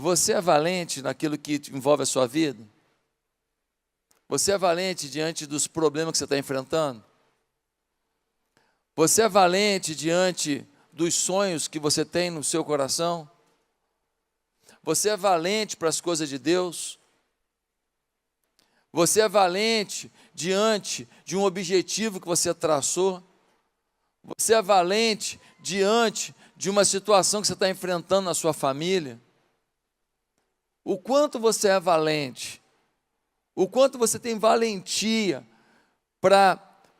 Você é valente naquilo que envolve a sua vida? Você é valente diante dos problemas que você está enfrentando? Você é valente diante dos sonhos que você tem no seu coração? Você é valente para as coisas de Deus? Você é valente diante de um objetivo que você traçou? Você é valente diante de uma situação que você está enfrentando na sua família? O quanto você é valente? O quanto você tem valentia para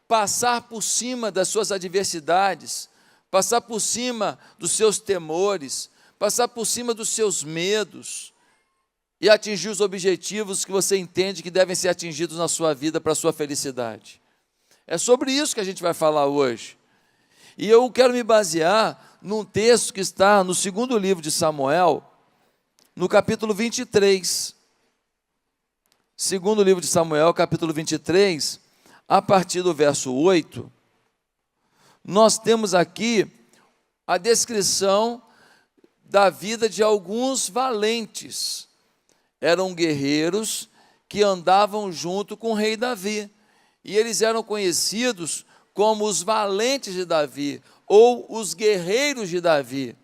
passar por cima das suas adversidades, passar por cima dos seus temores, passar por cima dos seus medos e atingir os objetivos que você entende que devem ser atingidos na sua vida para a sua felicidade. É sobre isso que a gente vai falar hoje. E eu quero me basear num texto que está no segundo livro de Samuel, no capítulo 23. Segundo livro de Samuel, capítulo 23, a partir do verso 8, nós temos aqui a descrição da vida de alguns valentes. Eram guerreiros que andavam junto com o rei Davi, e eles eram conhecidos como os valentes de Davi, ou os guerreiros de Davi.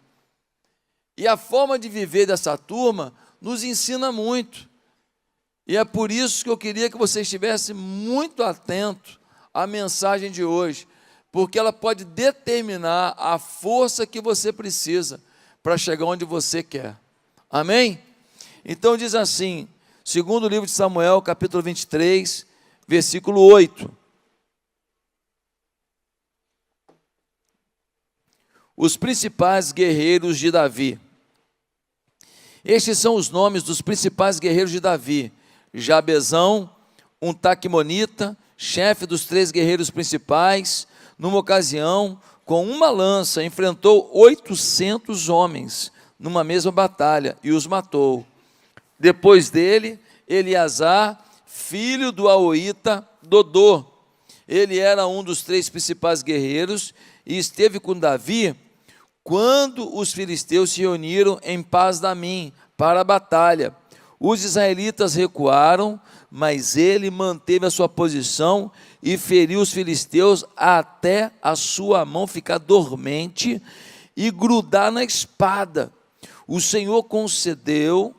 E a forma de viver dessa turma nos ensina muito. E é por isso que eu queria que você estivesse muito atento à mensagem de hoje, porque ela pode determinar a força que você precisa para chegar onde você quer. Amém? Então diz assim, segundo livro de Samuel, capítulo 23, versículo 8. Os principais guerreiros de Davi. Estes são os nomes dos principais guerreiros de Davi: Jabezão, um taquimonita, chefe dos 3 guerreiros principais. Numa ocasião, com uma lança, enfrentou 800 homens numa mesma batalha e os matou. Depois dele, Eleazar, filho do Aoíta, Dodô. Ele era um dos 3 principais guerreiros e esteve com Davi quando os filisteus se reuniram em Pas-damim para a batalha. Os israelitas recuaram, mas ele manteve a sua posição e feriu os filisteus até a sua mão ficar dormente e grudar na espada. O Senhor concedeu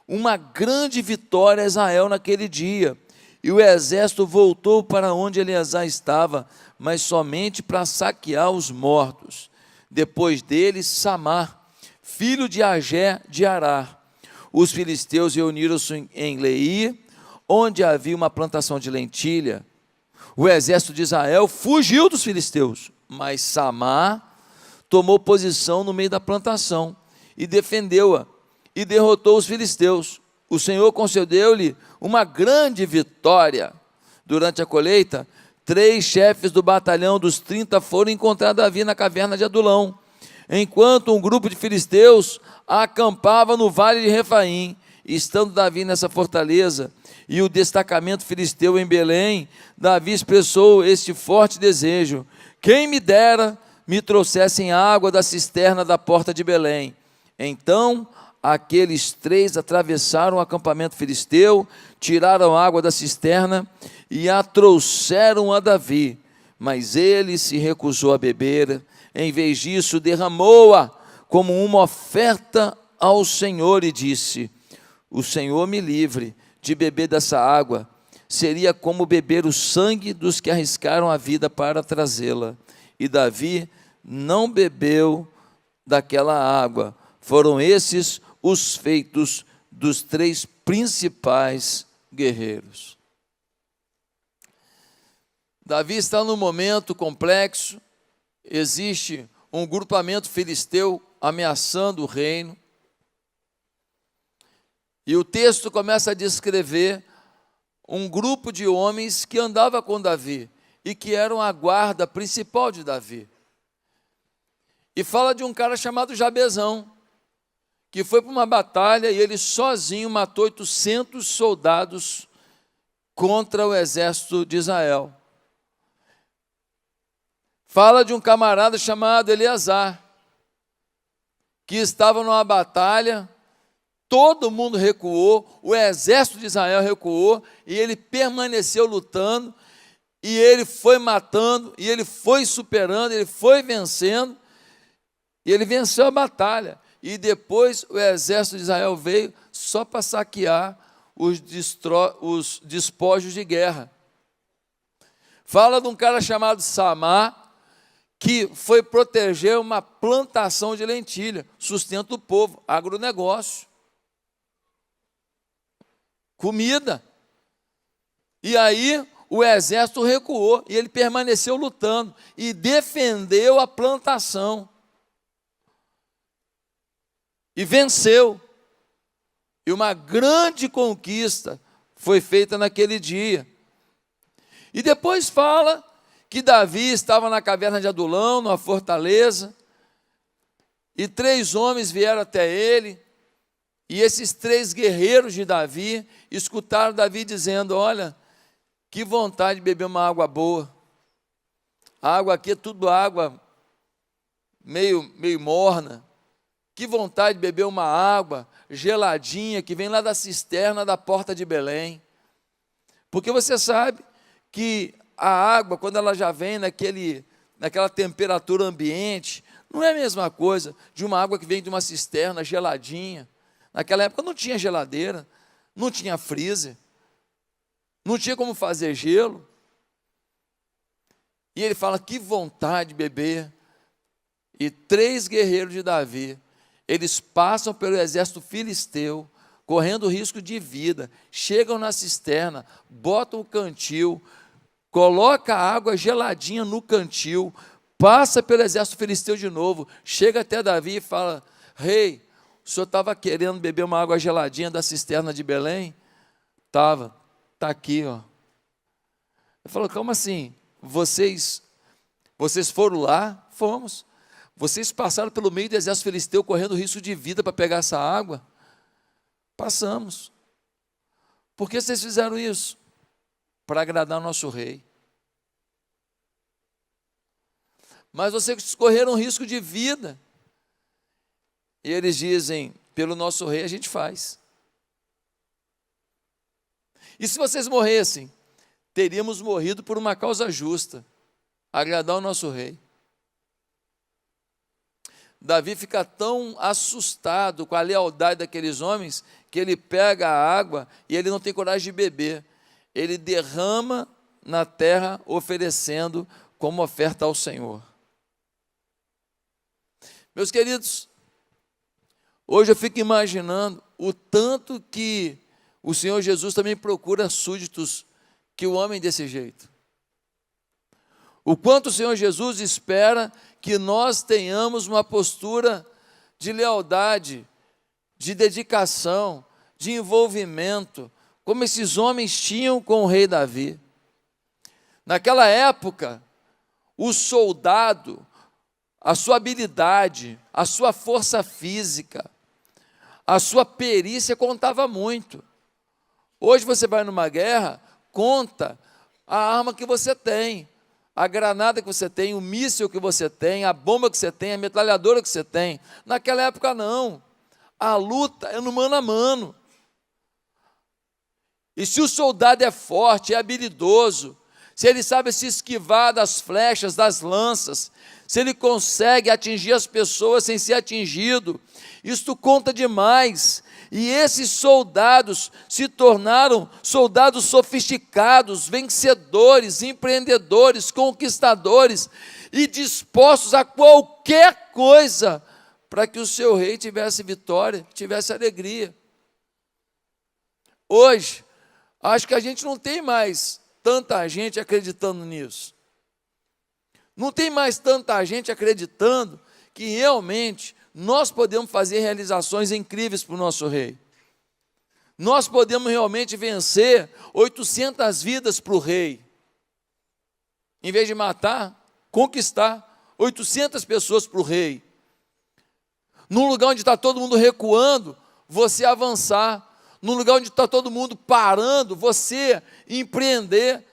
uma grande vitória a Israel naquele dia, e o exército voltou para onde Eleazar estava, mas somente para saquear os mortos. Depois dele, Samar, filho de Agé de Arar. Os filisteus reuniram-se em Leí, onde havia uma plantação de lentilha. O exército de Israel fugiu dos filisteus, mas Samar tomou posição no meio da plantação e defendeu-a e derrotou os filisteus. O Senhor concedeu-lhe uma grande vitória. Durante a colheita, 3 chefes do batalhão dos 30 foram encontrar Davi na caverna de Adulão, enquanto um grupo de filisteus acampava no vale de Refaim. Estando Davi nessa fortaleza e o destacamento filisteu em Belém, Davi expressou este forte desejo: quem me dera me trouxessem água da cisterna da porta de Belém. Então aqueles 3 atravessaram o acampamento filisteu, tiraram água da cisterna e a trouxeram a Davi, mas ele se recusou a beber. Em vez disso, derramou-a como uma oferta ao Senhor e disse: o Senhor me livre de beber dessa água, seria como beber o sangue dos que arriscaram a vida para trazê-la. E Davi não bebeu daquela água. Foram esses os feitos dos 3 principais guerreiros. Davi está num momento complexo. Existe um grupamento filisteu ameaçando o reino. E o texto começa a descrever um grupo de homens que andava com Davi e que eram a guarda principal de Davi. E fala de um cara chamado Jabezão, que foi para uma batalha e ele sozinho matou 800 soldados contra o exército de Israel. Fala de um camarada chamado Eleazar, que estava numa batalha todo mundo recuou, o exército de Israel recuou, e ele permaneceu lutando, e ele foi matando, e ele foi superando, ele foi vencendo, e ele venceu a batalha. E depois o exército de Israel veio só para saquear os despojos de guerra. Fala de um cara chamado Samar, que foi proteger uma plantação de lentilha, sustenta o povo, agronegócio, comida. E aí o exército recuou e ele permaneceu lutando e defendeu a plantação. E venceu. E uma grande conquista foi feita naquele dia. E depois fala que Davi estava na caverna de Adulão, numa fortaleza, e 3 homens vieram até ele, e esses 3 guerreiros de Davi escutaram Davi dizendo: olha, que vontade de beber uma água boa. A água aqui é tudo água meio morna. Que vontade de beber uma água geladinha que vem lá da cisterna da porta de Belém. Porque você sabe que a água, quando ela já vem naquela temperatura ambiente, não é a mesma coisa de uma água que vem de uma cisterna geladinha. Naquela época não tinha geladeira, não tinha freezer, não tinha como fazer gelo. E ele fala: que vontade de beber. E 3 guerreiros de Davi, eles passam pelo exército filisteu, correndo risco de vida, chegam na cisterna, botam o cantil, coloca a água geladinha no cantil, passa pelo exército filisteu de novo, chega até Davi e fala: rei, o senhor estava querendo beber uma água geladinha da cisterna de Belém? Estava, está aqui, ó. Ele falou: como assim? Vocês foram lá? Fomos. Vocês passaram pelo meio do exército filisteu, correndo risco de vida para pegar essa água? Passamos. Por que vocês fizeram isso? Para agradar o nosso rei. Mas vocês correram risco de vida. E eles dizem: pelo nosso rei a gente faz. E se vocês morressem, teríamos morrido por uma causa justa, agradar o nosso rei. Davi fica tão assustado com a lealdade daqueles homens, que ele pega a água e ele não tem coragem de beber. Ele derrama na terra, oferecendo como oferta ao Senhor. Meus queridos, hoje eu fico imaginando o tanto que o Senhor Jesus também procura súditos que o homem desse jeito. O quanto o Senhor Jesus espera que nós tenhamos uma postura de lealdade, de dedicação, de envolvimento, como esses homens tinham com o rei Davi. Naquela época, o soldado, a sua habilidade, a sua força física, a sua perícia contava muito. Hoje você vai numa guerra, conta a arma que você tem, a granada que você tem, o míssil que você tem, a bomba que você tem, a metralhadora que você tem. Naquela época não. A luta é no mano a mano. E se o soldado é forte, é habilidoso, se ele sabe se esquivar das flechas, das lanças, se ele consegue atingir as pessoas sem ser atingido, isto conta demais. E esses soldados se tornaram soldados sofisticados, vencedores, empreendedores, conquistadores e dispostos a qualquer coisa para que o seu rei tivesse vitória, tivesse alegria. Hoje, acho que a gente não tem mais tanta gente acreditando nisso. Não tem mais tanta gente acreditando que realmente nós podemos fazer realizações incríveis para o nosso rei. Nós podemos realmente vencer 800 vidas para o rei. Em vez de matar, conquistar 800 pessoas para o rei. Num lugar onde está todo mundo recuando, você avançar. Num lugar onde está todo mundo parando, você empreender.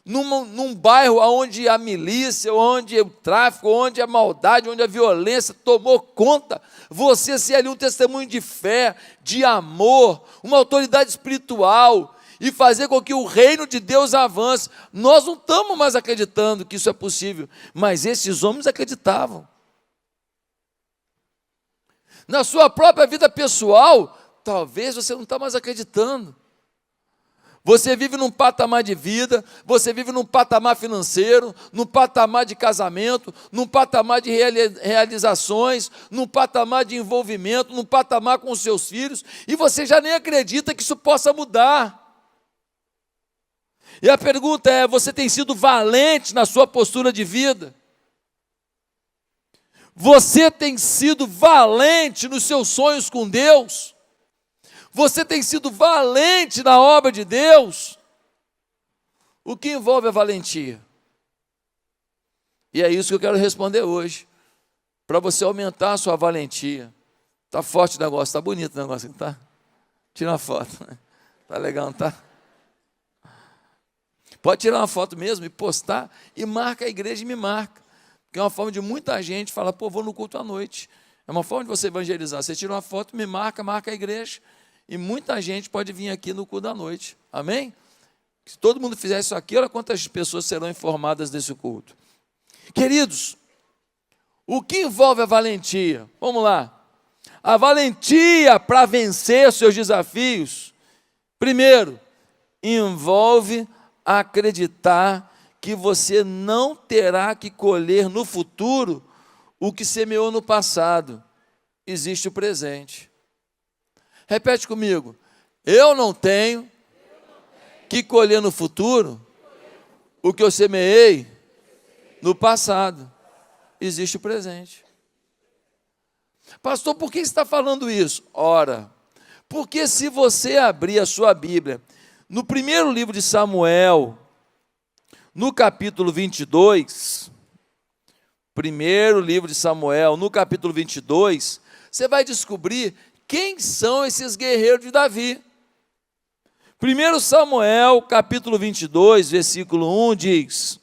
num bairro onde a milícia, onde o tráfico, onde a maldade, onde a violência tomou conta, você ser ali um testemunho de fé, de amor, uma autoridade espiritual, e fazer com que o reino de Deus avance. Nós não estamos mais acreditando que isso é possível, mas esses homens acreditavam. Na sua própria vida pessoal, talvez você não está mais acreditando. Você vive num patamar de vida, você vive num patamar financeiro, num patamar de casamento, num patamar de realizações, num patamar de envolvimento, num patamar com os seus filhos, e você já nem acredita que isso possa mudar. E a pergunta é: você tem sido valente na sua postura de vida? Você tem sido valente nos seus sonhos com Deus? Você tem sido valente na obra de Deus? O que envolve a valentia? E é isso que eu quero responder hoje, para você aumentar a sua valentia. Está forte o negócio, está bonito o negócio, não está? Tira uma foto. Está legal, não está? Pode tirar uma foto mesmo e postar, e marca a igreja e me marca. Porque é uma forma de muita gente falar: pô, vou no culto à noite. É uma forma de você evangelizar. Você tira uma foto, me marca, marca a igreja. E muita gente pode vir aqui no culto da noite. Amém? Se todo mundo fizer isso aqui, olha quantas pessoas serão informadas desse culto. Queridos, o que envolve a valentia? Vamos lá. A valentia para vencer seus desafios, primeiro, envolve acreditar que você não terá que colher no futuro o que semeou no passado. Existe o presente. Repete comigo: eu não tenho que colher no futuro o que eu semeei no passado. Existe o presente. Pastor, por que você está falando isso? Ora, porque se você abrir a sua Bíblia, no primeiro livro de Samuel, no capítulo 22, primeiro livro de Samuel, no capítulo 22, você vai descobrir quem são esses guerreiros de Davi. 1 Samuel, capítulo 22, versículo 1, diz: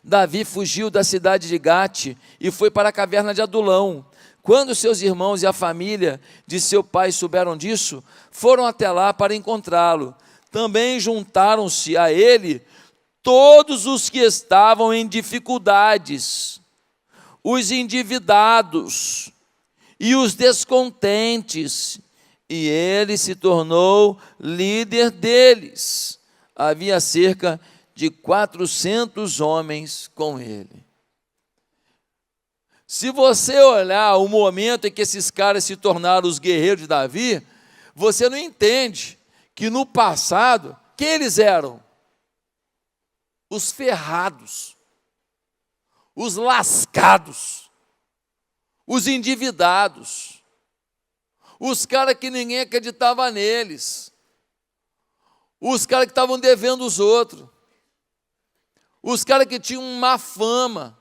Davi fugiu da cidade de Gate e foi para a caverna de Adulão. Quando seus irmãos e a família de seu pai souberam disso, foram até lá para encontrá-lo. Também juntaram-se a ele todos os que estavam em dificuldades, os endividados e os descontentes, e ele se tornou líder deles. Havia cerca de 400 homens com ele. Se você olhar o momento em que esses caras se tornaram os guerreiros de Davi, você não entende que no passado, quem eles eram? Os ferrados, os lascados, os endividados, os caras que ninguém acreditava neles, os caras que estavam devendo os outros, os caras que tinham má fama,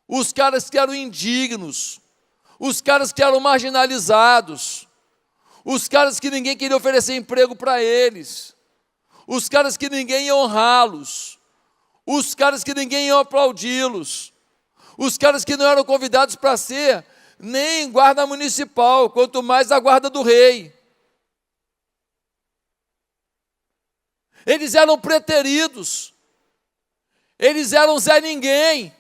os caras que eram indignos, os caras que eram marginalizados, os caras que ninguém queria oferecer emprego para eles, os caras que ninguém ia honrá-los, os caras que ninguém ia aplaudi-los, os caras que não eram convidados para ser nem guarda municipal, quanto mais a guarda do rei. Eles eram preteridos, eles eram Zé Ninguém.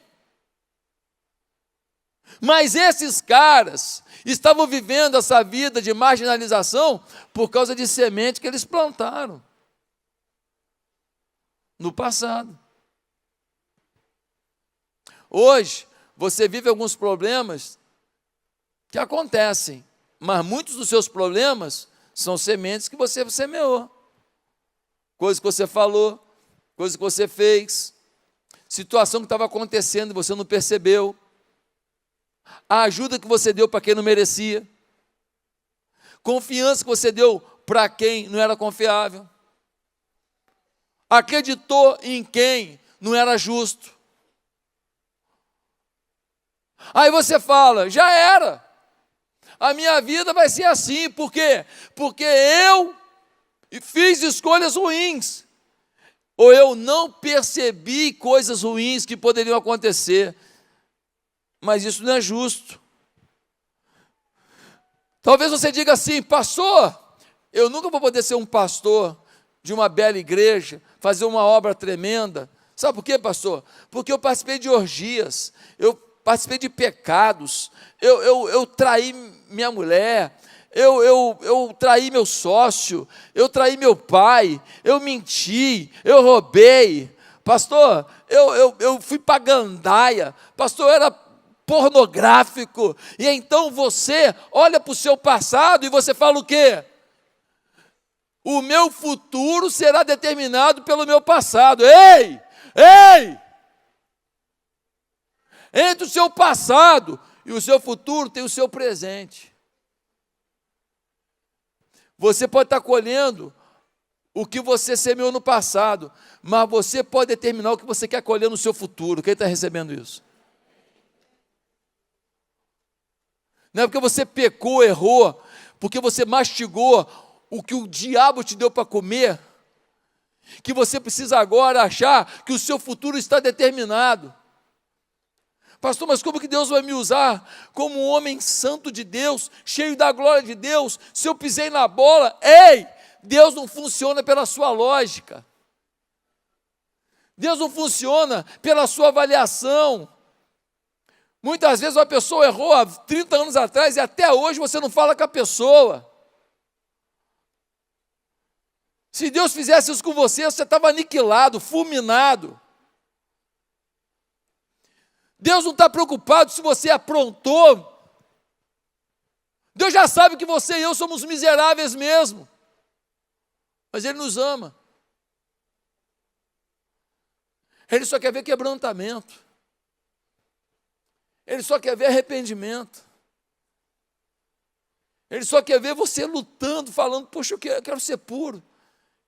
Mas esses caras estavam vivendo essa vida de marginalização por causa de semente que eles plantaram no passado. Hoje, você vive alguns problemas que acontecem, mas muitos dos seus problemas são sementes que você semeou. Coisas que você falou, coisas que você fez, situação que estava acontecendo e você não percebeu, a ajuda que você deu para quem não merecia, confiança que você deu para quem não era confiável, acreditou em quem não era justo. Aí você fala: já era, a minha vida vai ser assim. Por quê? Porque eu fiz escolhas ruins, ou eu não percebi coisas ruins que poderiam acontecer. Mas isso não é justo. Talvez você diga assim: pastor, eu nunca vou poder ser um pastor de uma bela igreja, fazer uma obra tremenda. Sabe por quê, pastor? Porque eu participei de orgias, eu participei de pecados, eu traí minha mulher, eu traí meu sócio, eu traí meu pai, eu menti, eu roubei. Pastor, eu fui para gandaia, pastor, eu era pornográfico. E então você olha para o seu passado e você fala o quê? O meu futuro será determinado pelo meu passado. Ei! Ei! Entre o seu passado e o seu futuro tem o seu presente. Você pode estar colhendo o que você semeou no passado, mas você pode determinar o que você quer colher no seu futuro. Quem está recebendo isso? Não é porque você pecou, errou, porque você mastigou o que o diabo te deu para comer, que você precisa agora achar que o seu futuro está determinado. Pastor, mas como que Deus vai me usar como um homem santo de Deus, cheio da glória de Deus, se eu pisei na bola? Ei, Deus não funciona pela sua lógica. Deus não funciona pela sua avaliação. Muitas vezes uma pessoa errou há 30 anos atrás e até hoje você não fala com a pessoa. Se Deus fizesse isso com você, você estava aniquilado, fulminado. Deus não está preocupado se você aprontou. Deus já sabe que você e eu somos miseráveis mesmo. Mas Ele nos ama. Ele só quer ver quebrantamento. Ele só quer ver arrependimento. Ele só quer ver você lutando, falando: poxa, eu quero ser puro,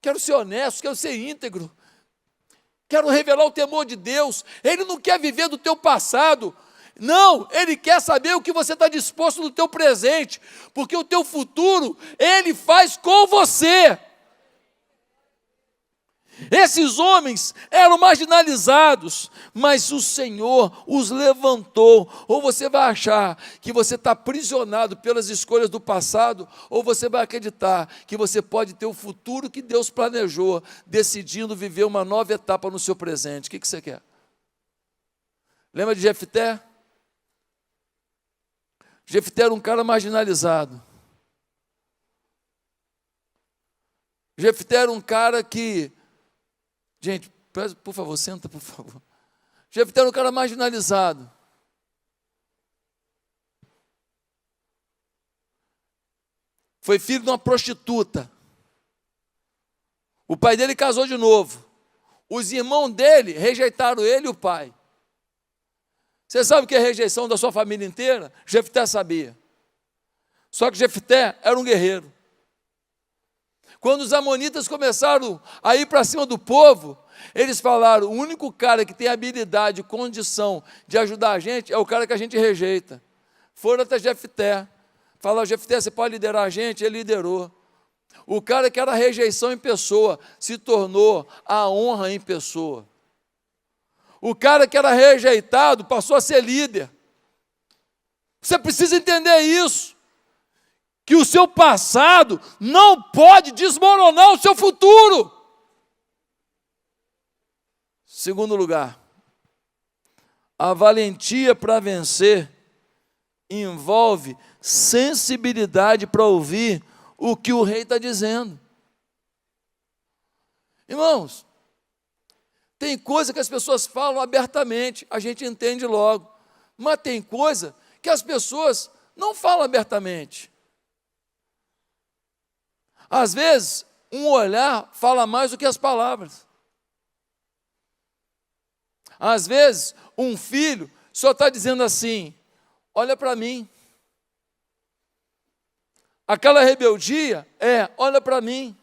quero ser honesto, quero ser íntegro, quero revelar o temor de Deus. Ele não quer viver do teu passado. Não, Ele quer saber o que você está disposto no teu presente, porque o teu futuro Ele faz com você. Esses homens eram marginalizados, mas o Senhor os levantou. Ou você vai achar que você está aprisionado pelas escolhas do passado, ou você vai acreditar que você pode ter o futuro que Deus planejou, decidindo viver uma nova etapa no seu presente. O que você quer? Lembra de Jefté? Jefté era um cara marginalizado. Jefté era um cara que... Gente, por favor, senta, por favor. Jefté era um cara marginalizado. Foi filho de uma prostituta. O pai dele casou de novo. Os irmãos dele rejeitaram ele e o pai. Você sabe o que é rejeição da sua família inteira? Jefté sabia. Só que Jefté era um guerreiro. Quando os amonitas começaram a ir para cima do povo, eles falaram: o único cara que tem habilidade e condição de ajudar a gente é o cara que a gente rejeita. Foram até Jefté. Falaram: Jefté, você pode liderar a gente? Ele liderou. O cara que era a rejeição em pessoa se tornou a honra em pessoa. O cara que era rejeitado passou a ser líder. Você precisa entender isso. Que o seu passado não pode desmoronar o seu futuro. Segundo lugar, a valentia para vencer envolve sensibilidade para ouvir o que o rei está dizendo. Irmãos, tem coisa que as pessoas falam abertamente, a gente entende logo, mas tem coisa que as pessoas não falam abertamente. Às vezes, um olhar fala mais do que as palavras. Às vezes, um filho só está dizendo assim: olha para mim. Aquela rebeldia olha para mim.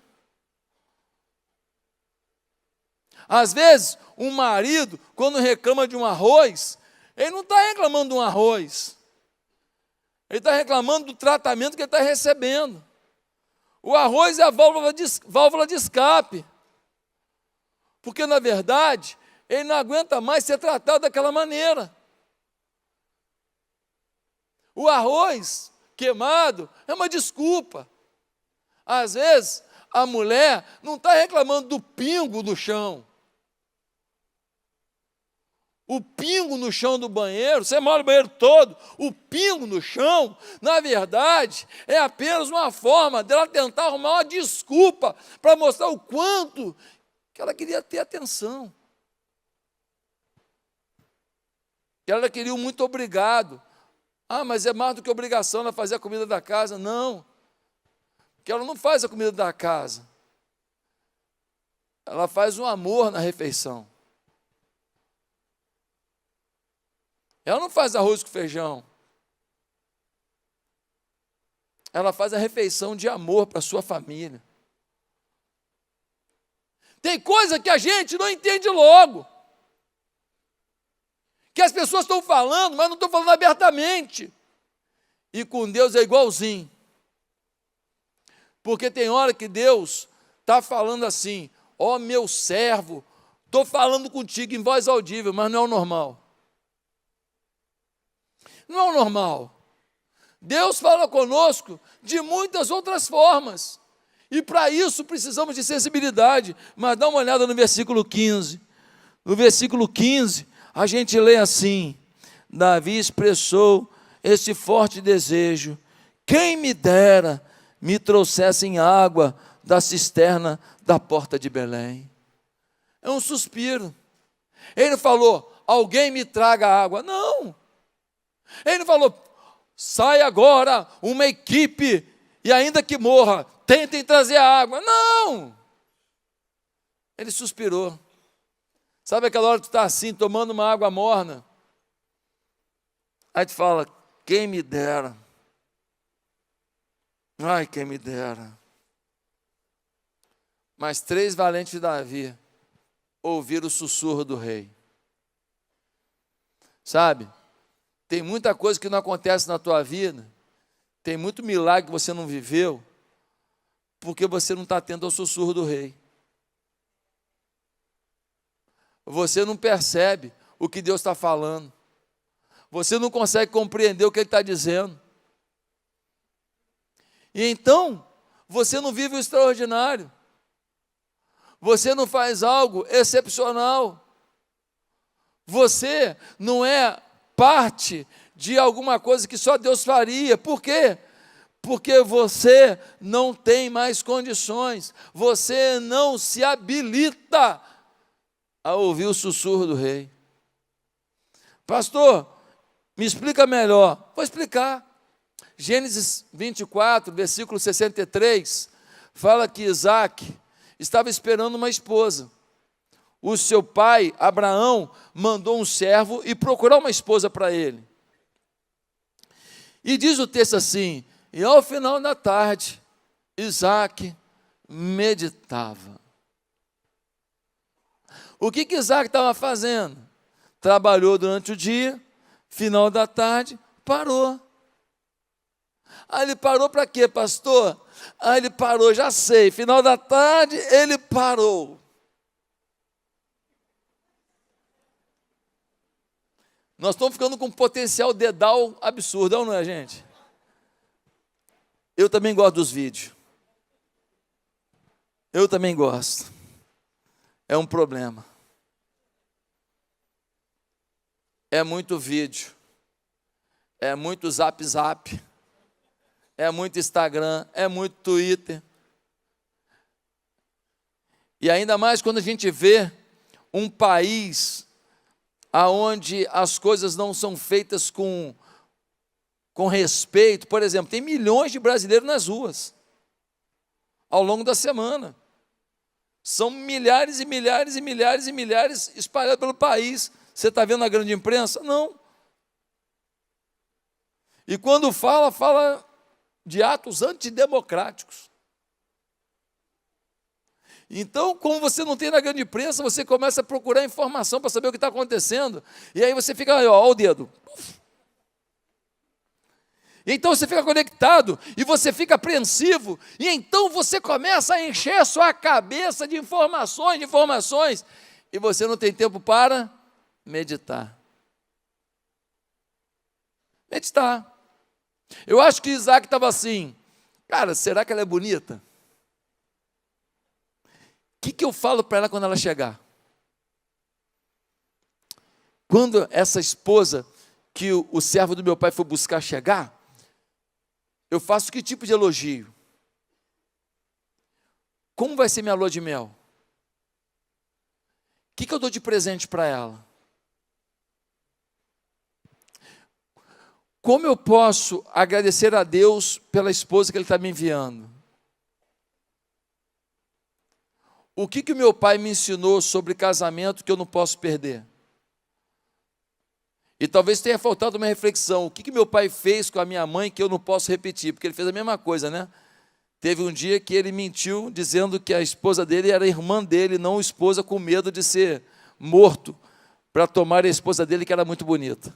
Às vezes, um marido, quando reclama de um arroz, ele não está reclamando de um arroz. Ele está reclamando do tratamento que ele está recebendo. O arroz é a válvula de escape. Porque, na verdade, ele não aguenta mais ser tratado daquela maneira. O arroz queimado é uma desculpa. Às vezes, a mulher não está reclamando do pingo do chão. O pingo no chão do banheiro, você molha o banheiro todo, o pingo no chão, na verdade, é apenas uma forma dela tentar arrumar uma desculpa para mostrar o quanto que ela queria ter atenção. Que ela queria um muito obrigado. Ah, mas é mais do que obrigação ela fazer a comida da casa. Não, porque ela não faz a comida da casa. Ela faz um amor na refeição. Ela não faz arroz com feijão. Ela faz a refeição de amor para a sua família. Tem coisa que a gente não entende logo. Que as pessoas estão falando, mas não estão falando abertamente. E com Deus é igualzinho. Porque tem hora que Deus está falando assim: ó meu servo, estou falando contigo em voz audível, mas não é o normal. Não é o normal. Deus fala conosco de muitas outras formas. E para isso precisamos de sensibilidade. Mas dá uma olhada no versículo 15. No versículo 15, a gente lê assim: Davi expressou este forte desejo: quem me dera me trouxessem água da cisterna da porta de Belém. É um suspiro. Ele falou: alguém me traga água. Não. Ele não falou: sai agora uma equipe e ainda que morra, tentem trazer a água. Não. Ele suspirou. Sabe aquela hora que tu está assim, tomando uma água morna? Aí tu fala: quem me dera. Ai, quem me dera. Mas 3 valentes de Davi ouviram o sussurro do rei. Sabe? Tem muita coisa que não acontece na tua vida, tem muito milagre que você não viveu, porque você não está atento ao sussurro do rei. Você não percebe o que Deus está falando. Você não consegue compreender o que Ele está dizendo. E então, você não vive o extraordinário. Você não faz algo excepcional. Você não é parte de alguma coisa que só Deus faria. Por quê? Porque você não tem mais condições. Você não se habilita a ouvir o sussurro do rei. Pastor, me explica melhor. Vou explicar. Gênesis 24, versículo 63, fala que Isaac estava esperando uma esposa. O seu pai, Abraão, mandou um servo e procurou uma esposa para ele. E diz o texto assim: e ao final da tarde, Isaac meditava. O que Isaac estava fazendo? Trabalhou durante o dia, final da tarde, parou. Ah, ele parou para quê, pastor? Ah, ele parou, já sei, final da tarde ele parou. Nós estamos ficando com um potencial dedal absurdo, não é, gente? Eu também gosto dos vídeos. Eu também gosto. É um problema. É muito vídeo. É muito zap. É muito Instagram. É muito Twitter. E ainda mais quando a gente vê um país aonde as coisas não são feitas com respeito. Por exemplo, tem milhões de brasileiros nas ruas ao longo da semana. São milhares e milhares e milhares e milhares espalhados pelo país. Você está vendo a grande imprensa? Não. E quando fala de atos antidemocráticos. Então, como você não tem na grande imprensa, você começa a procurar informação para saber o que está acontecendo. E aí você fica, ó o dedo. Então você fica conectado e você fica apreensivo, e então você começa a encher a sua cabeça de informações, e você não tem tempo para meditar. Meditar. Eu acho que Isaac estava assim, cara, será que ela é bonita? O que eu falo para ela quando ela chegar? Quando essa esposa que o servo do meu pai foi buscar chegar, eu faço que tipo de elogio? Como vai ser minha lua de mel? O que eu dou de presente para ela? Como eu posso agradecer a Deus pela esposa que Ele está me enviando? O que o meu pai me ensinou sobre casamento que eu não posso perder? E talvez tenha faltado uma reflexão. O que meu pai fez com a minha mãe que eu não posso repetir? Porque ele fez a mesma coisa, né? Teve um dia que ele mentiu, dizendo que a esposa dele era irmã dele, não esposa, com medo de ser morto, para tomar a esposa dele, que era muito bonita.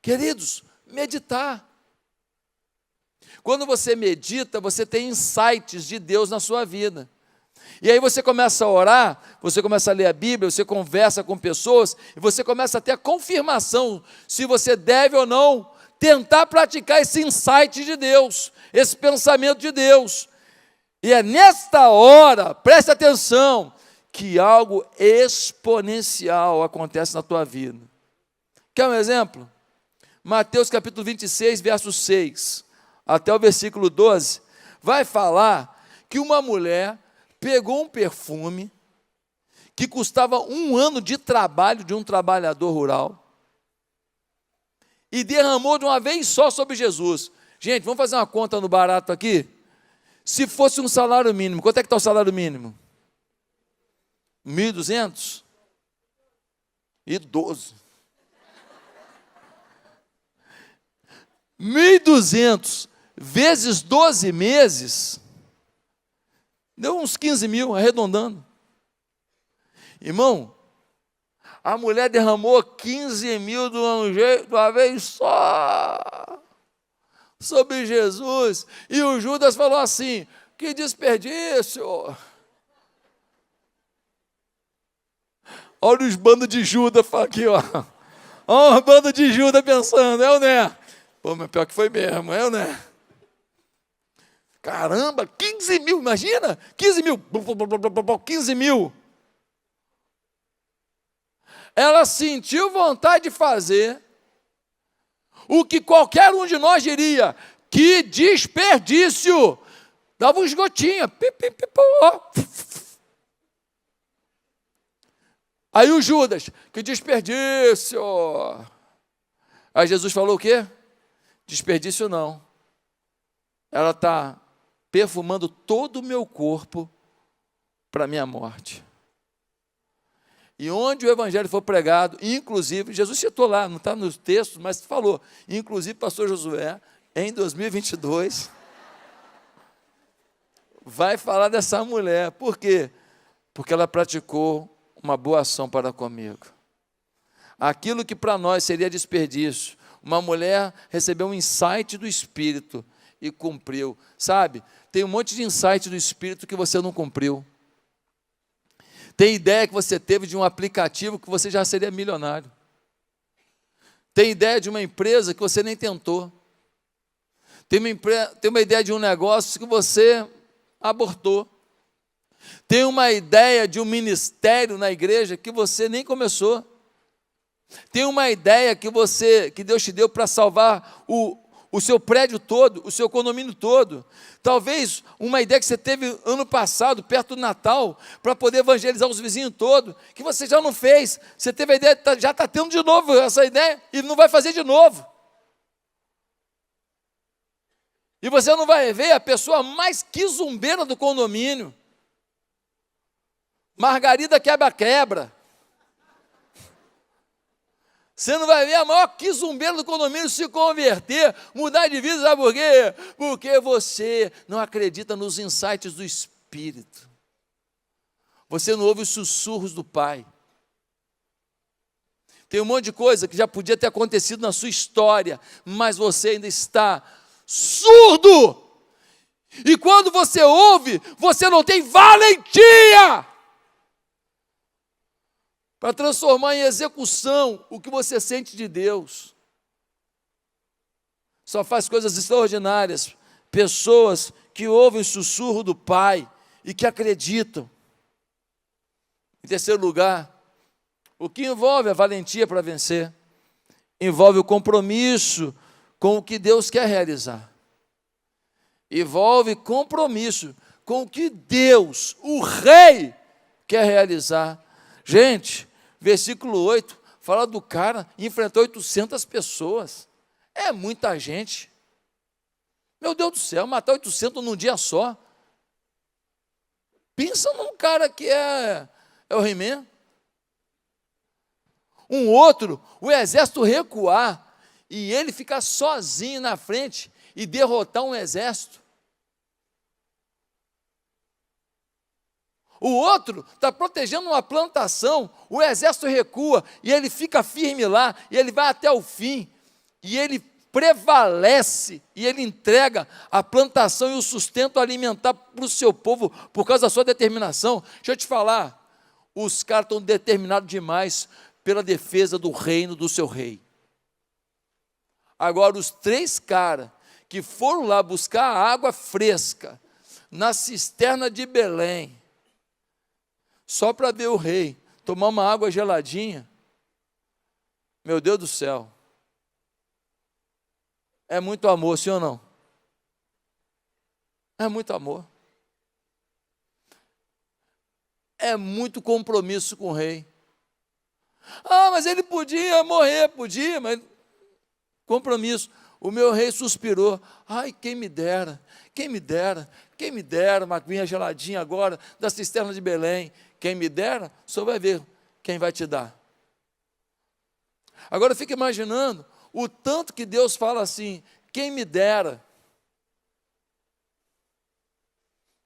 Queridos, meditar. Quando você medita, você tem insights de Deus na sua vida. E aí você começa a orar, você começa a ler a Bíblia, você conversa com pessoas, e você começa a ter a confirmação se você deve ou não tentar praticar esse insight de Deus, esse pensamento de Deus. E é nesta hora, preste atenção, que algo exponencial acontece na tua vida. Quer um exemplo? Mateus capítulo 26, verso 6, até o versículo 12, vai falar que uma mulher pegou um perfume que custava 1 ano de trabalho de um trabalhador rural e derramou de uma vez só sobre Jesus. Gente, vamos fazer uma conta no barato aqui? Se fosse um salário mínimo, quanto é que está o salário mínimo? 1.200? E 12. 1.200 vezes 12 meses, deu uns 15 mil, arredondando. Irmão, a mulher derramou 15 mil de uma vez só sobre Jesus. E o Judas falou assim, que desperdício. Olha os bandos de Judas aqui, ó. Olha o bando de Judas pensando, é ou não é? Pô, mas pior que foi mesmo, é ou não é? Caramba, 15 mil, imagina, 15 mil, 15 mil. Ela sentiu vontade de fazer o que qualquer um de nós diria, que desperdício. Dava uns gotinhas. Aí o Judas, que desperdício. Aí Jesus falou o quê? Desperdício não. Ela está perfumando todo o meu corpo para a minha morte. E onde o evangelho for pregado, inclusive, Jesus citou lá, não está nos textos, mas falou, inclusive pastor Josué, em 2022, vai falar dessa mulher. Por quê? Porque ela praticou uma boa ação para comigo. Aquilo que para nós seria desperdício, uma mulher recebeu um insight do Espírito e cumpriu. Sabe, tem um monte de insight do Espírito que você não cumpriu. Tem ideia que você teve de um aplicativo que você já seria milionário. Tem ideia de uma empresa que você nem tentou. Tem uma ideia de um negócio que você abortou. Tem uma ideia de um ministério na igreja que você nem começou. Tem uma ideia que Deus te deu para salvar o seu prédio todo, o seu condomínio todo. Talvez uma ideia que você teve ano passado, perto do Natal, para poder evangelizar os vizinhos todos, que você já não fez. Você teve a ideia, já está tendo de novo essa ideia, e não vai fazer de novo. E você não vai ver a pessoa mais quizumbeira do condomínio. Margarida quebra-quebra. Você não vai ver a maior quizumbeira do condomínio se converter, mudar de vida, sabe por quê? Porque você não acredita nos insights do Espírito. Você não ouve os sussurros do Pai. Tem um monte de coisa que já podia ter acontecido na sua história, mas você ainda está surdo. E quando você ouve, você não tem valentia para transformar em execução o que você sente de Deus. Só faz coisas extraordinárias pessoas que ouvem o sussurro do Pai e que acreditam. Em terceiro lugar, o que envolve a valentia para vencer? Envolve o compromisso com o que Deus quer realizar. Envolve compromisso com o que Deus, o Rei, quer realizar. Gente, versículo 8, fala do cara que enfrentou 800 pessoas. É muita gente. Meu Deus do céu, matar 800 num dia só. Pensa num cara que é o He-Man. Um outro, o exército recuar e ele ficar sozinho na frente e derrotar um exército. O outro está protegendo uma plantação, o exército recua e ele fica firme lá, e ele vai até o fim, e ele prevalece, e ele entrega a plantação e o sustento alimentar para o seu povo, por causa da sua determinação. Deixa eu te falar, os caras estão determinados demais pela defesa do reino do seu rei. Agora, os 3 caras que foram lá buscar água fresca na cisterna de Belém, só para ver o rei tomar uma água geladinha, meu Deus do céu, é muito amor, sim ou não? É muito amor. É muito compromisso com o rei. Ah, mas ele podia morrer, podia, mas compromisso. O meu rei suspirou. Ai, quem me dera, quem me dera, quem me dera uma aguinha geladinha agora da cisterna de Belém. Quem me dera, só vai ver quem vai te dar. Agora fica imaginando o tanto que Deus fala assim, quem me dera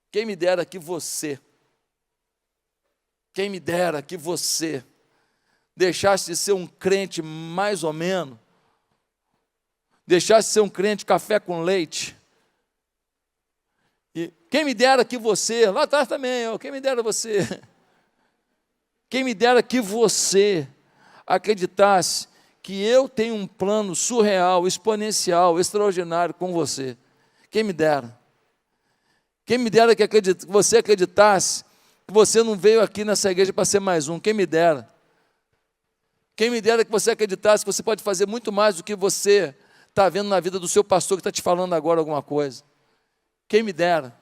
que você, quem me dera que você deixasse de ser um crente mais ou menos, deixasse de ser um crente café com leite, e quem me dera que você, lá atrás também, quem me dera você, quem me dera que você acreditasse que eu tenho um plano surreal, exponencial, extraordinário com você. Quem me dera. Quem me dera que você acreditasse que você não veio aqui nessa igreja para ser mais um. Quem me dera. Quem me dera que você acreditasse que você pode fazer muito mais do que você está vendo na vida do seu pastor que está te falando agora alguma coisa. Quem me dera.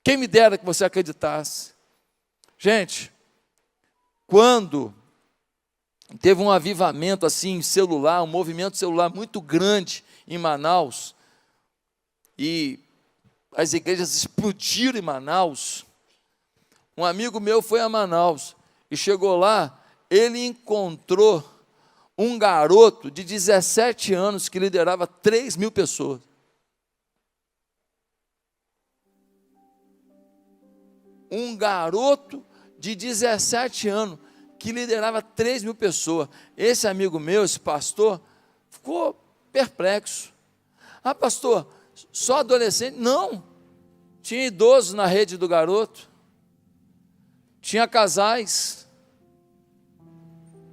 Quem me dera que você acreditasse. Gente, quando teve um avivamento assim celular, um movimento celular muito grande em Manaus, e as igrejas explodiram em Manaus, um amigo meu foi a Manaus, e chegou lá, ele encontrou um garoto de 17 anos que liderava 3.000 pessoas. Um garoto de 17 anos, que liderava 3.000 pessoas. Esse amigo meu, esse pastor, ficou perplexo. Ah, pastor, só adolescente? Não. Tinha idosos na rede do garoto. Tinha casais.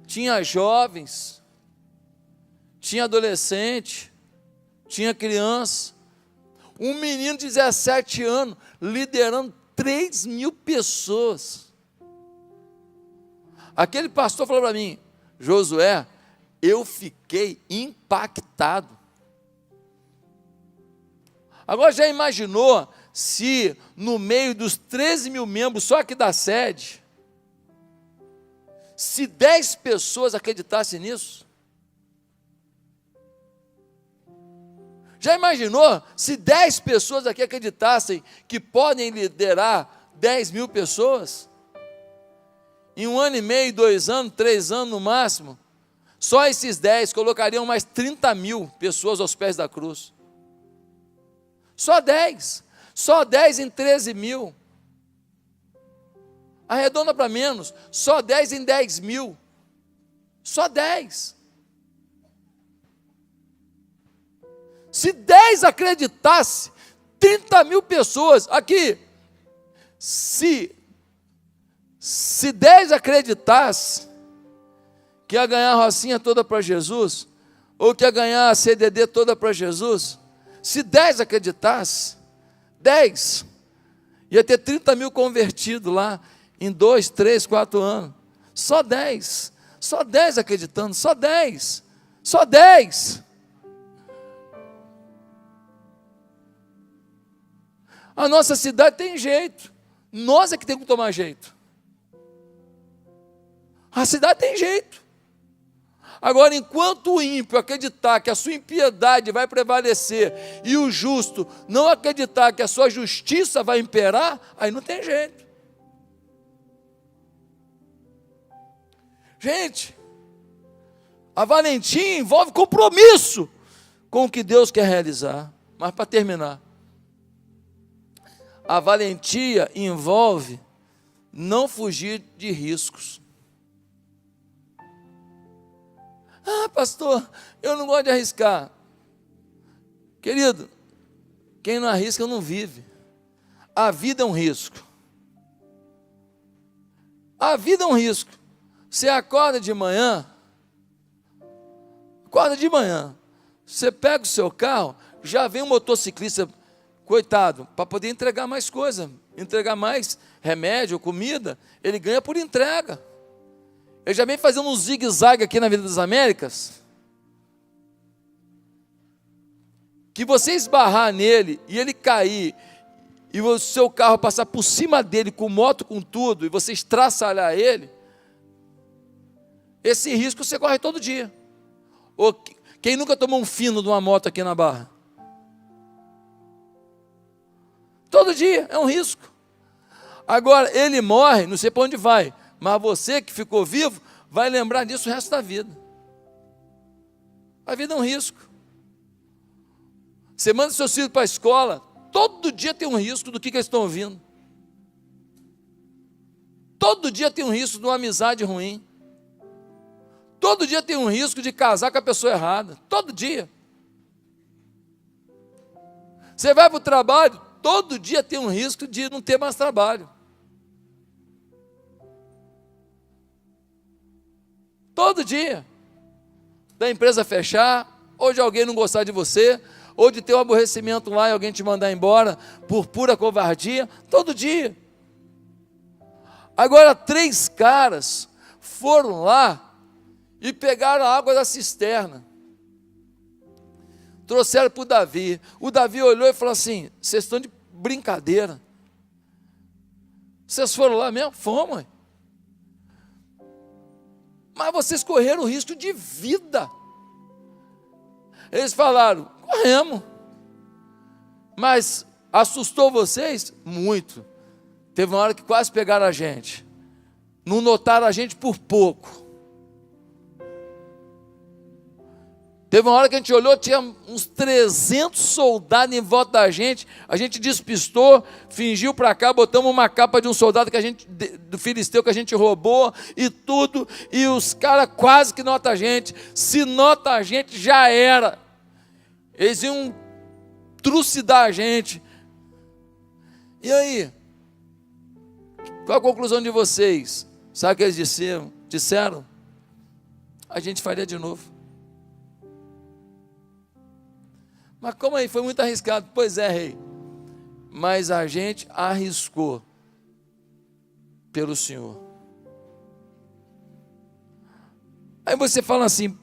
Tinha jovens. Tinha adolescente. Tinha criança. Um menino de 17 anos liderando 3.000 pessoas. Aquele pastor falou para mim, Josué, eu fiquei impactado. Agora já imaginou se no meio dos 13.000 membros, só aqui da sede, se 10 pessoas acreditassem nisso? Já imaginou se 10 pessoas aqui acreditassem que podem liderar 10.000 pessoas? Em 1 ano e meio, 2 anos, 3 anos no máximo, só esses 10 colocariam mais 30.000 pessoas aos pés da cruz. Só 10 em 13.000. Arredonda para menos, só 10 em 10.000. Só 10. Se 10 acreditasse, 30 mil pessoas, aqui, se 10 acreditasse que ia ganhar a Rocinha toda para Jesus, ou que ia ganhar a CDD toda para Jesus, se 10 acreditasse, 10, ia ter 30 mil convertidos lá, em 2, 3, 4 anos, só 10 acreditando, só 10, a nossa cidade tem jeito, nós é que temos que tomar jeito, a cidade tem jeito. Agora, enquanto o ímpio acreditar que a sua impiedade vai prevalecer e o justo não acreditar que a sua justiça vai imperar, aí não tem jeito. Gente, a valentia envolve compromisso com o que Deus quer realizar. Mas para terminar, a valentia envolve não fugir de riscos. Ah, pastor, eu não gosto de arriscar. Querido, quem não arrisca não vive. A vida é um risco. A vida é um risco. Você acorda de manhã, você pega o seu carro, já vem um motociclista, coitado, para poder entregar mais coisa, entregar mais remédio, comida, ele ganha por entrega. Ele já vem fazendo um zigue-zague aqui na Avenida das Américas, que você esbarrar nele e ele cair, e o seu carro passar por cima dele com moto, com tudo, e você estraçalhar ele, esse risco você corre todo dia. Ou quem nunca tomou um fino de uma moto aqui na Barra? Todo dia, é um risco. Agora, ele morre, não sei para onde vai, mas você que ficou vivo, vai lembrar disso o resto da vida. A vida é um risco. Você manda seus filhos para a escola, todo dia tem um risco do que eles estão ouvindo. Todo dia tem um risco de uma amizade ruim. Todo dia tem um risco de casar com a pessoa errada. Todo dia. Você vai para o trabalho, todo dia tem um risco de não ter mais trabalho. Todo dia. Da empresa fechar, ou de alguém não gostar de você, ou de ter um aborrecimento lá e alguém te mandar embora por pura covardia. Todo dia. Agora 3 caras foram lá e pegaram a água da cisterna. Trouxeram para o Davi. O Davi olhou e falou assim: vocês estão de brincadeira. Vocês foram lá mesmo? Fomos. Mas vocês correram o risco de vida. Eles falaram: corremos. Mas assustou vocês? Muito. Teve uma hora que quase pegaram a gente. Não notaram a gente por pouco. Teve uma hora que a gente olhou, tinha uns 300 soldados em volta da gente, a gente despistou, fingiu para cá, botamos uma capa de um soldado que do filisteu que a gente roubou e tudo, e os caras quase que notam a gente. Se nota a gente, já era. Eles iam trucidar a gente. E aí? Qual a conclusão de vocês? Sabe o que eles disseram? A gente faria de novo. Mas como aí? Foi muito arriscado. Pois é, rei. Mas a gente arriscou pelo Senhor. Aí você fala assim: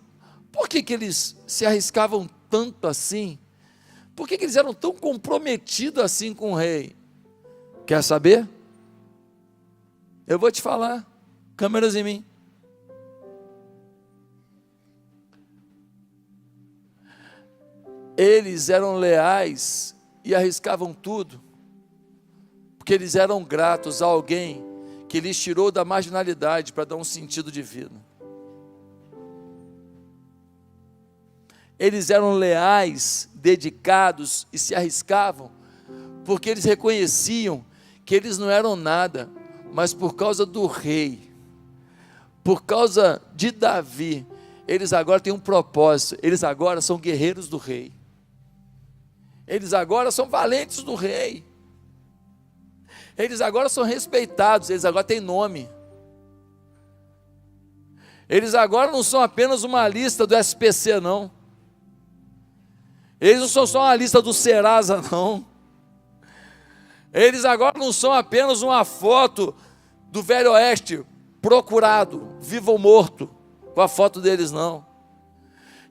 por que eles se arriscavam tanto assim? Por que eles eram tão comprometidos assim com o rei? Quer saber? Eu vou te falar. Câmeras em mim. Eles eram leais e arriscavam tudo, porque eles eram gratos a alguém que lhes tirou da marginalidade para dar um sentido de vida. Eles eram leais, dedicados e se arriscavam, porque eles reconheciam que eles não eram nada, mas por causa do rei, por causa de Davi, eles agora têm um propósito, eles agora são guerreiros do rei. Eles agora são valentes do rei. Eles agora são respeitados, eles agora têm nome. Eles agora não são apenas uma lista do SPC, não. Eles não são só uma lista do Serasa, não. Eles agora não são apenas uma foto do Velho Oeste, procurado, vivo ou morto, com a foto deles, não.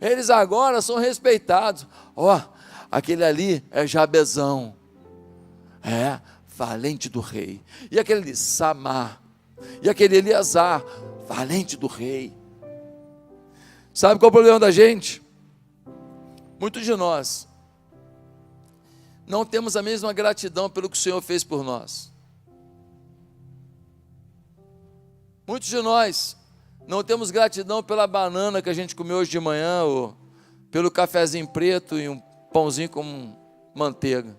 Eles agora são respeitados. Ó, aquele ali é Jabezão, valente do rei. E aquele ali, Samar. E aquele Eleazar, valente do rei. Sabe qual é o problema da gente? Muitos de nós não temos a mesma gratidão pelo que o Senhor fez por nós. Muitos de nós não temos gratidão pela banana que a gente comeu hoje de manhã, ou pelo cafezinho preto e um pãozinho com manteiga.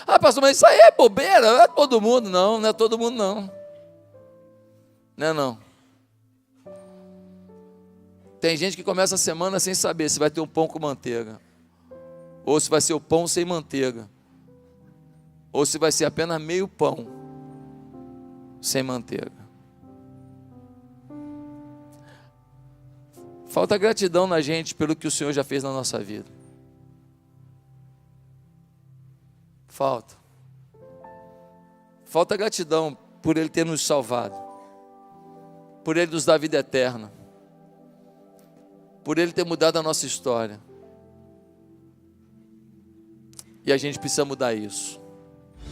Ah, pastor, mas isso aí é bobeira, não é todo mundo, não é todo mundo, não. Não é não. Tem gente que começa a semana sem saber se vai ter um pão com manteiga, ou se vai ser o pão sem manteiga, ou se vai ser apenas meio pão sem manteiga. Falta gratidão na gente pelo que o Senhor já fez na nossa vida. Falta gratidão por Ele ter nos salvado, por Ele nos dar vida eterna, por Ele ter mudado a nossa história. E a gente precisa mudar isso.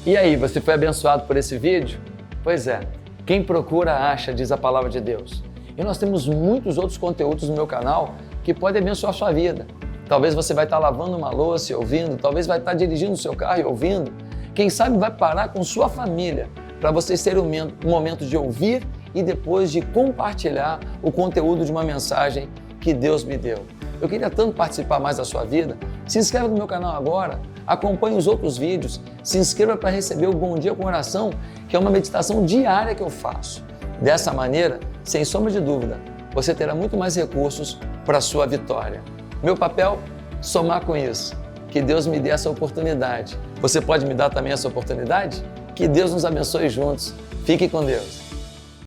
E aí, você foi abençoado por esse vídeo? Pois é, quem procura acha, diz a palavra de Deus. E nós temos muitos outros conteúdos no meu canal que podem abençoar a sua vida. Talvez você vai estar lavando uma louça e ouvindo, talvez vai estar dirigindo o seu carro e ouvindo. Quem sabe vai parar com sua família para vocês terem um momento de ouvir e depois de compartilhar o conteúdo de uma mensagem que Deus me deu. Eu queria tanto participar mais da sua vida. Se inscreva no meu canal agora, acompanhe os outros vídeos, se inscreva para receber o Bom Dia com Oração, que é uma meditação diária que eu faço. Dessa maneira, sem sombra de dúvida, você terá muito mais recursos para a sua vitória. Meu papel? Somar com isso. Que Deus me dê essa oportunidade. Você pode me dar também essa oportunidade? Que Deus nos abençoe juntos. Fique com Deus.